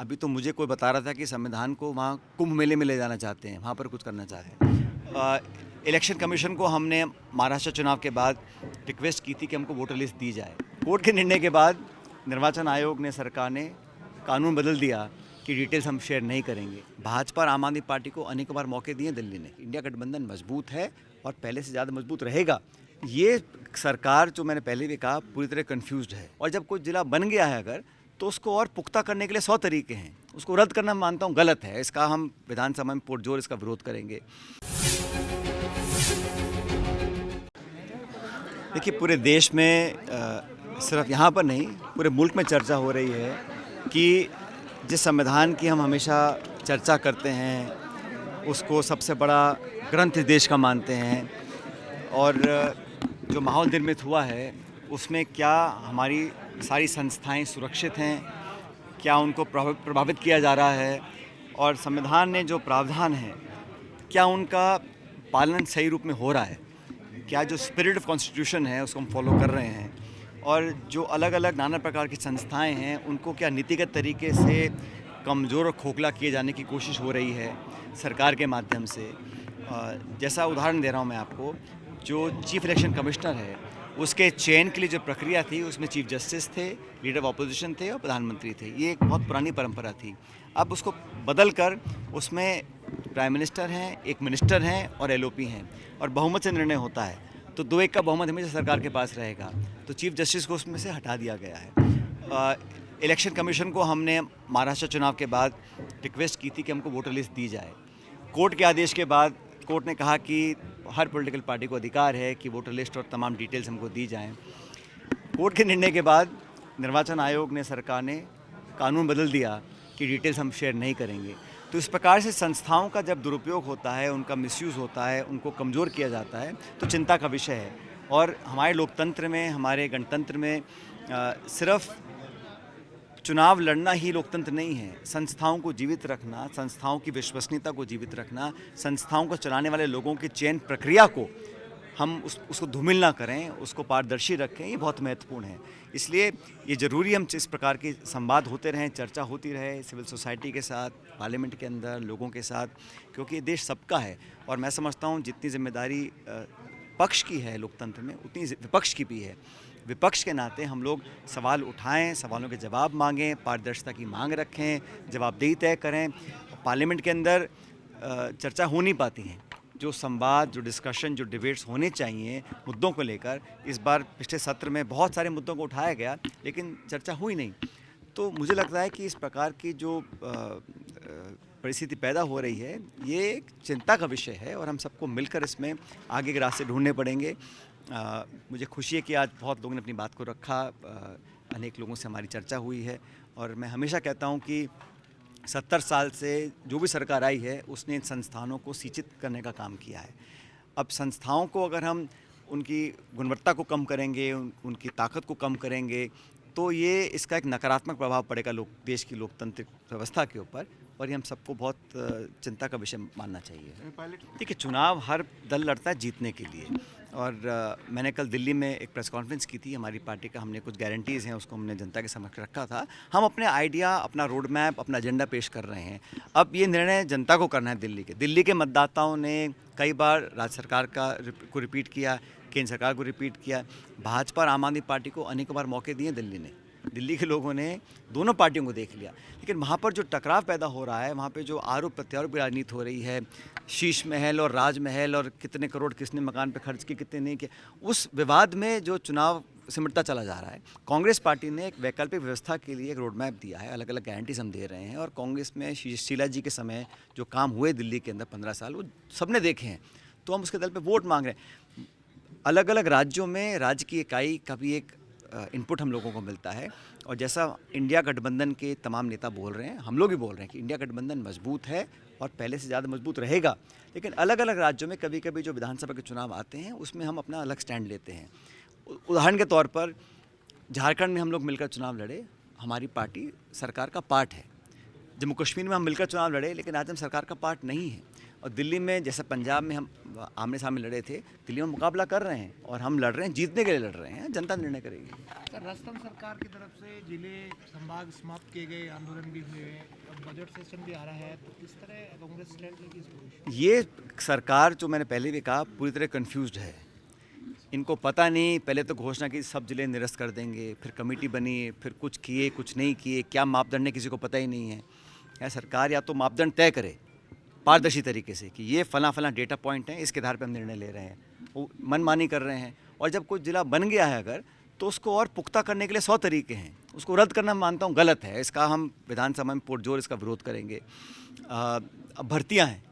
अभी तो मुझे कोई बता रहा था कि संविधान को वहाँ कुंभ मेले में ले जाना चाहते हैं, वहाँ पर कुछ करना चाहते हैं। इलेक्शन कमीशन को हमने महाराष्ट्र चुनाव के बाद रिक्वेस्ट की थी कि हमको वोटर लिस्ट दी जाए। कोर्ट के निर्णय के बाद निर्वाचन आयोग ने, सरकार ने कानून बदल दिया कि डिटेल्स हम शेयर नहीं करेंगे। भाजपा और आम आदमी पार्टी को अनेकों बार मौके दिए दिल्ली ने। इंडिया गठबंधन मजबूत है और पहले से ज़्यादा मजबूत रहेगा। ये सरकार, जो मैंने पहले भी कहा, पूरी तरह कन्फ्यूज्ड है। और जब कोई जिला बन गया है अगर, तो उसको और पुख्ता करने के लिए 100 तरीके हैं। उसको रद्द करना मानता हूँ गलत है। इसका हम विधानसभा में पुरजोर इसका विरोध करेंगे। देखिए, पूरे देश में सिर्फ यहाँ पर नहीं, पूरे मुल्क में चर्चा हो रही है कि जिस संविधान की हम हमेशा चर्चा करते हैं, उसको सबसे बड़ा ग्रंथ देश का मानते हैं, और जो माहौल निर्मित हुआ है उसमें क्या हमारी सारी संस्थाएं सुरक्षित हैं, क्या उनको प्रभावित किया जा रहा है, और संविधान ने जो प्रावधान है क्या उनका पालन सही रूप में हो रहा है, क्या जो स्पिरिट ऑफ कॉन्स्टिट्यूशन है उसको हम फॉलो कर रहे हैं, और जो अलग अलग नाना प्रकार की संस्थाएं हैं उनको क्या नीतिगत तरीके से कमज़ोर और खोखला किए जाने की कोशिश हो रही है सरकार के माध्यम से। जैसा उदाहरण दे रहा हूं मैं आपको, जो चीफ इलेक्शन कमिश्नर है उसके चयन के लिए जो प्रक्रिया थी उसमें चीफ जस्टिस थे, लीडर ऑफ अपोजिशन थे और प्रधानमंत्री थे। ये एक बहुत पुरानी परंपरा थी। अब उसको बदल कर उसमें प्राइम मिनिस्टर हैं, एक मिनिस्टर हैं और एलओपी हैं, और बहुमत से निर्णय होता है। तो 2-1 का बहुमत हमेशा सरकार के पास रहेगा। तो चीफ जस्टिस को उसमें से हटा दिया गया है। इलेक्शन कमीशन को हमने महाराष्ट्र चुनाव के बाद रिक्वेस्ट की थी कि हमको वोटर लिस्ट दी जाए। कोर्ट के आदेश के बाद कोर्ट ने कहा कि हर पॉलिटिकल पार्टी को अधिकार है कि वोटर लिस्ट और तमाम डिटेल्स हमको दी जाएं। कोर्ट के निर्णय के बाद निर्वाचन आयोग ने, सरकार ने कानून बदल दिया कि डिटेल्स हम शेयर नहीं करेंगे। तो इस प्रकार से संस्थाओं का जब दुरुपयोग होता है, उनका मिसयूज़ होता है, उनको कमज़ोर किया जाता है, तो चिंता का विषय है। और हमारे लोकतंत्र में, हमारे गणतंत्र में सिर्फ चुनाव लड़ना ही लोकतंत्र नहीं है। संस्थाओं को जीवित रखना, संस्थाओं की विश्वसनीयता को जीवित रखना, संस्थाओं को चलाने वाले लोगों की चयन प्रक्रिया को हम उसको धूमिल ना करें, उसको पारदर्शी रखें, ये बहुत महत्वपूर्ण है। इसलिए ये ज़रूरी हम इस प्रकार के संवाद होते रहें, चर्चा होती रहे सिविल सोसाइटी के साथ, पार्लियामेंट के अंदर लोगों के साथ, क्योंकि ये देश सबका है। और मैं समझता हूँ जितनी जिम्मेदारी पक्ष की है लोकतंत्र में, उतनी विपक्ष की भी है। विपक्ष के नाते हम लोग सवाल उठाएं, सवालों के जवाब मांगें, पारदर्शिता की मांग रखें, जवाबदेही तय करें। पार्लियामेंट के अंदर चर्चा हो नहीं पाती हैं। जो संवाद, जो डिस्कशन, जो डिबेट्स होने चाहिए मुद्दों को लेकर, इस बार पिछले सत्र में बहुत सारे मुद्दों को उठाया गया लेकिन चर्चा हुई नहीं। तो मुझे लगता है कि इस प्रकार की जो परिस्थिति पैदा हो रही है, ये एक चिंता का विषय है और हम सबको मिलकर इसमें आगे के रास्ते ढूंढने पड़ेंगे। मुझे खुशी है कि आज बहुत लोगों ने अपनी बात को रखा, अनेक लोगों से हमारी चर्चा हुई है, और मैं हमेशा कहता हूँ कि 70 साल से जो भी सरकार आई है उसने इन संस्थानों को सिंचित करने का काम किया है। अब संस्थाओं को अगर हम उनकी गुणवत्ता को कम करेंगे, उनकी ताकत को कम करेंगे, तो ये इसका एक नकारात्मक प्रभाव पड़ेगा देश की लोकतांत्रिक व्यवस्था के ऊपर, और ये हम सबको बहुत चिंता का विषय मानना चाहिए। देखिए, चुनाव हर दल लड़ता है जीतने के लिए, और मैंने कल दिल्ली में एक प्रेस कॉन्फ्रेंस की थी। हमारी पार्टी का हमने कुछ गारंटीज़ हैं, उसको हमने जनता के समक्ष रखा था। हम अपने आइडिया, अपना रोड मैप, अपना एजेंडा पेश कर रहे हैं। अब ये निर्णय जनता को करना है। दिल्ली के मतदाताओं ने कई बार राज्य सरकार को रिपीट किया, केंद्र सरकार को रिपीट किया। भाजपा और आम आदमी पार्टी को अनेकों बार मौके दिए दिल्ली ने। दिल्ली के लोगों ने दोनों पार्टियों को देख लिया, लेकिन वहाँ पर जो टकराव पैदा हो रहा है, वहाँ पे जो आरोप प्रत्यारोप की राजनीति हो रही है, शीश महल और राजमहल, और कितने करोड़ किसने मकान पे खर्च किए, कितने नहीं किए, उस विवाद में जो चुनाव सिमटता चला जा रहा है। कांग्रेस पार्टी ने एक वैकल्पिक व्यवस्था के लिए एक रोड मैप दिया है, अलग अलग गारंटीज हम दे रहे हैं, और कांग्रेस में शीला जी के समय जो काम हुए दिल्ली के अंदर 15 साल, वो सबने देखे हैं। तो हम उसके दल पर वोट मांग रहे हैं। अलग अलग राज्यों में राज्य की इकाई का भी एक इनपुट हम लोगों को मिलता है, और जैसा इंडिया गठबंधन के तमाम नेता बोल रहे हैं, हम लोग भी बोल रहे हैं कि इंडिया गठबंधन मजबूत है और पहले से ज़्यादा मजबूत रहेगा। लेकिन अलग अलग राज्यों में कभी कभी जो विधानसभा के चुनाव आते हैं उसमें हम अपना अलग स्टैंड लेते हैं। उदाहरण के तौर पर झारखंड में हम लोग मिलकर चुनाव लड़े, हमारी पार्टी सरकार का पार्ट है। जम्मू कश्मीर में हम मिलकर चुनाव लड़े, लेकिन आज हम सरकार का पार्ट नहीं है। और दिल्ली में, जैसे पंजाब में हम आमने सामने लड़े थे, दिल्ली में मुकाबला कर रहे हैं, और हम लड़ रहे हैं, जीतने के लिए लड़ रहे हैं। जनता निर्णय करेगी। सर, राजस्थान सरकार की तरफ से जिले संभाग समाप्त किए गए, आंदोलन भी हुए हैं, बजट सेशन भी आ रहा है, तो किस तरह कांग्रेस स्टैंड लेगी इस पर? ये सरकार, जो मैंने पहले भी कहा, पूरी तरह कंफ्यूज्ड है। इनको पता नहीं, पहले तो घोषणा की सब जिले निरस्त कर देंगे, फिर कमेटी बनी, फिर कुछ किए कुछ नहीं किए, क्या मापदंड है किसी को पता ही नहीं है। या सरकार या तो मापदंड तय करे पारदर्शी तरीके से कि ये फला फला डेटा पॉइंट हैं, इसके आधार पर हम निर्णय ले रहे हैं। वो मनमानी कर रहे हैं। और जब कोई जिला बन गया है अगर, तो उसको और पुख्ता करने के लिए 100 तरीके हैं। उसको रद्द करना मानता हूँ गलत है, इसका हम विधानसभा में पुरजोर इसका विरोध करेंगे। अब भर्तियाँ हैं,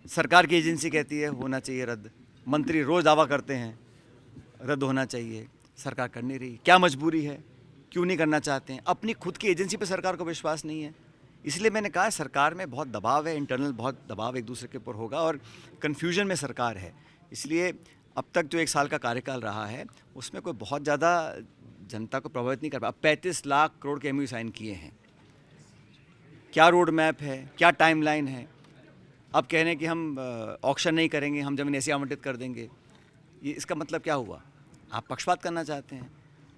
सरकार की एजेंसी कहती है होना चाहिए रद्द, मंत्री रोज़ दावा करते हैं रद्द होना चाहिए, सरकार कर नहीं रही। क्या मजबूरी है, क्यों नहीं करना चाहते हैं? अपनी खुद की एजेंसी पे सरकार को विश्वास नहीं है। इसलिए मैंने कहा सरकार में बहुत दबाव है, इंटरनल बहुत दबाव एक दूसरे के ऊपर होगा और कन्फ्यूजन में सरकार है। इसलिए अब तक जो 1 साल का कार्यकाल रहा है उसमें कोई बहुत ज़्यादा जनता को प्रभावित नहीं कर पाया। 35 लाख करोड़ के MOU साइन किए हैं। क्या रोड मैप है, क्या टाइमलाइन है? अब कह रहे हैं कि हम ऑक्शन नहीं करेंगे, हम ज़मीन ऐसे आवंटित कर देंगे। ये इसका मतलब क्या हुआ? आप पक्षपात करना चाहते हैं।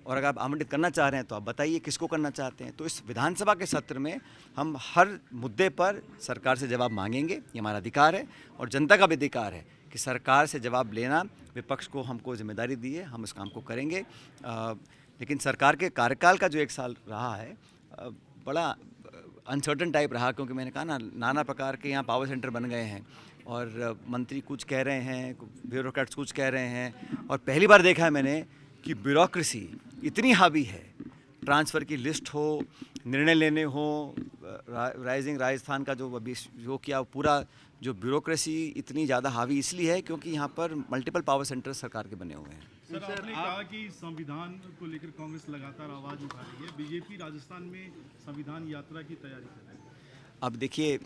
और अगर आप आवंटित करना चाह रहे हैं तो आप बताइए किसको करना चाहते हैं। तो इस विधानसभा के सत्र में हम हर मुद्दे पर सरकार से जवाब मांगेंगे, ये हमारा अधिकार है और जनता का भी अधिकार है कि सरकार से जवाब लेना। विपक्ष को हमको जिम्मेदारी दी है, हम इस काम को करेंगे। लेकिन सरकार के कार्यकाल का जो 1 साल रहा है बड़ा अनसर्टन टाइप रहा, क्योंकि मैंने कहा ना, नाना प्रकार के यहाँ पावर सेंटर बन गए हैं और मंत्री कुछ कह रहे हैं, ब्यूरोक्रेट्स कुछ कह रहे हैं। और पहली बार देखा है मैंने कि ब्यूरोक्रेसी इतनी हावी है। ट्रांसफ़र की लिस्ट हो, निर्णय लेने हो, राइजिंग राजस्थान का जो अभी जो किया, पूरा जो ब्यूरोक्रेसी इतनी ज़्यादा हावी इसलिए है क्योंकि यहाँ पर मल्टीपल पावर सेंटर सरकार के बने हुए हैं। सर, आपने कहा कि संविधान को लेकर कांग्रेस लगातार आवाज़ उठा रही है। बीजेपी राजस्थान में संविधान यात्रा की तैयारी कर रही है। अब देखिए,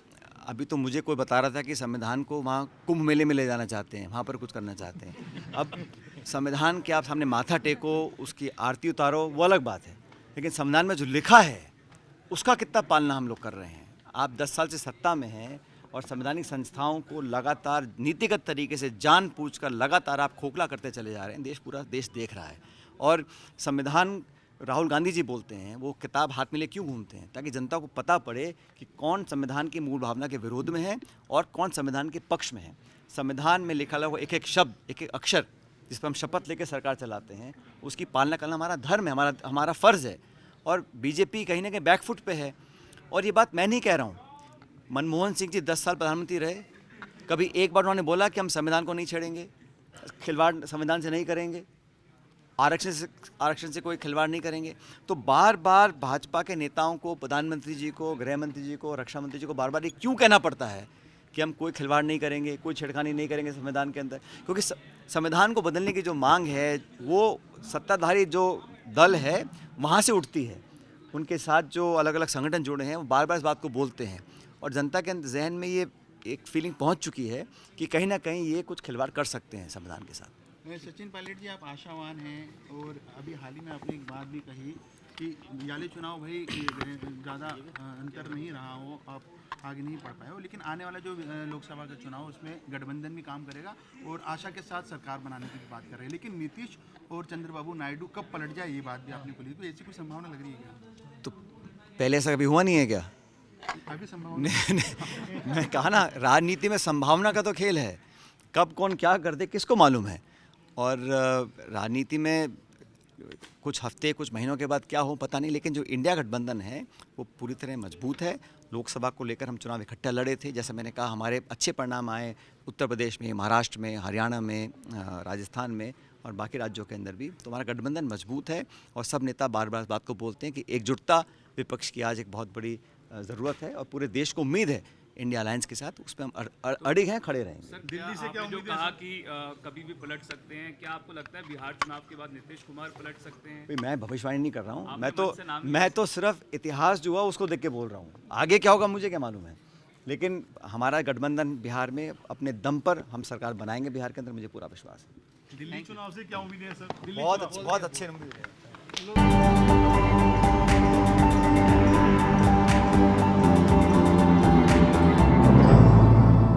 अभी तो मुझे कोई बता रहा था कि संविधान को वहाँ कुंभ मेले में ले जाना चाहते हैं, वहाँ पर कुछ करना चाहते हैं। अब संविधान के आप सामने माथा टेको, उसकी आरती उतारो, वो अलग बात है। लेकिन संविधान में जो लिखा है उसका कितना पालना हम लोग कर रहे हैं। आप 10 साल से सत्ता में हैं और संवैधानिक संस्थाओं को लगातार नीतिगत तरीके से जानबूझकर लगातार आप खोखला करते चले जा रहे हैं। पूरा देश देख रहा है। और संविधान, राहुल गांधी जी बोलते हैं, वो किताब हाथ में ले क्यों घूमते हैं? ताकि जनता को पता पड़े कि कौन संविधान की मूल भावना के विरोध में है और कौन संविधान के पक्ष में है। संविधान में लिखा हुआ एक एक शब्द, एक एक अक्षर जिस पर हम शपथ लेकर सरकार चलाते हैं, उसकी पालना करना हमारा धर्म है, हमारा फ़र्ज़ है। और बीजेपी कहीं ना कहीं बैकफुट पे है। और ये बात मैं नहीं कह रहा हूँ, मनमोहन सिंह जी 10 साल प्रधानमंत्री रहे, कभी एक बार उन्होंने बोला कि हम संविधान को नहीं छेड़ेंगे, खिलवाड़ संविधान से नहीं करेंगे, आरक्षण से कोई खिलवाड़ नहीं करेंगे। तो बार बार भाजपा के नेताओं को, प्रधानमंत्री जी को, गृह मंत्री जी को, रक्षा मंत्री जी को बार बार ये क्यों कहना पड़ता है कि हम कोई खिलवाड़ नहीं करेंगे, कोई छेड़खानी नहीं करेंगे संविधान के अंदर? क्योंकि संविधान को बदलने की जो मांग है वो सत्ताधारी जो दल है वहाँ से उठती है। उनके साथ जो अलग अलग संगठन जुड़े हैं वो बार बार इस बात को बोलते हैं और जनता के जहन में ये एक फीलिंग पहुँच चुकी है कि कहीं ना कहीं ये कुछ खिलवाड़ कर सकते हैं संविधान के साथ। सचिन पायलट जी, आप आशावान हैं और अभी हाल ही में आपने एक बात भी कही कि याले चुनाव भाई ज़्यादा अंतर नहीं रहा हो, आप आगे नहीं बढ़ पाए हो, लेकिन आने वाला जो लोकसभा का चुनाव उसमें गठबंधन भी काम करेगा और आशा के साथ सरकार बनाने की बात कर रहे हैं। लेकिन नीतीश और चंद्रबाबू नायडू कब पलट जाए ये बात भी आपने बोली, तो ऐसी कोई संभावना लग रही है क्या? तो पहले ऐसा कभी हुआ नहीं है क्या? अभी संभावना मैं कहा ना, राजनीति में संभावना का तो खेल है, कब कौन क्या कर दे किसको मालूम है। और राजनीति में कुछ हफ्ते, कुछ महीनों के बाद क्या हो पता नहीं, लेकिन जो इंडिया गठबंधन है वो पूरी तरह मजबूत है। लोकसभा को लेकर हम चुनाव इकट्ठा लड़े थे, जैसे मैंने कहा हमारे अच्छे परिणाम आए उत्तर प्रदेश में, महाराष्ट्र में, हरियाणा में, राजस्थान में और बाकी राज्यों के अंदर भी। तो हमारा गठबंधन मजबूत है और सब नेता बार बार इस बात को बोलते हैं कि एकजुटता विपक्ष की आज एक बहुत बड़ी ज़रूरत है और पूरे देश को उम्मीद है इंडिया अलायंस के साथ, उस पर हम अड़िग हैं, खड़े रहेंगे। सर, दिल्ली से क्या जो उम्मीद है? कहा कि कभी भी पलट सकते हैं, क्या आपको लगता है बिहार चुनाव के बाद नीतीश कुमार पलट सकते हैं? भाई मैं भविष्यवाणी नहीं कर रहा हूँ, आपके मैं मन से नाम मैं तो सिर्फ इतिहास जो हुआ उसको देख के बोल रहा हूँ। आगे क्या होगा मुझे क्या मालूम है, लेकिन हमारा गठबंधन बिहार में अपने दम पर हम सरकार बनाएंगे बिहार के अंदर, मुझे पूरा विश्वास है। दिल्ली चुनाव से क्या उम्मीद है सर? बहुत अच्छे उम्मीद है।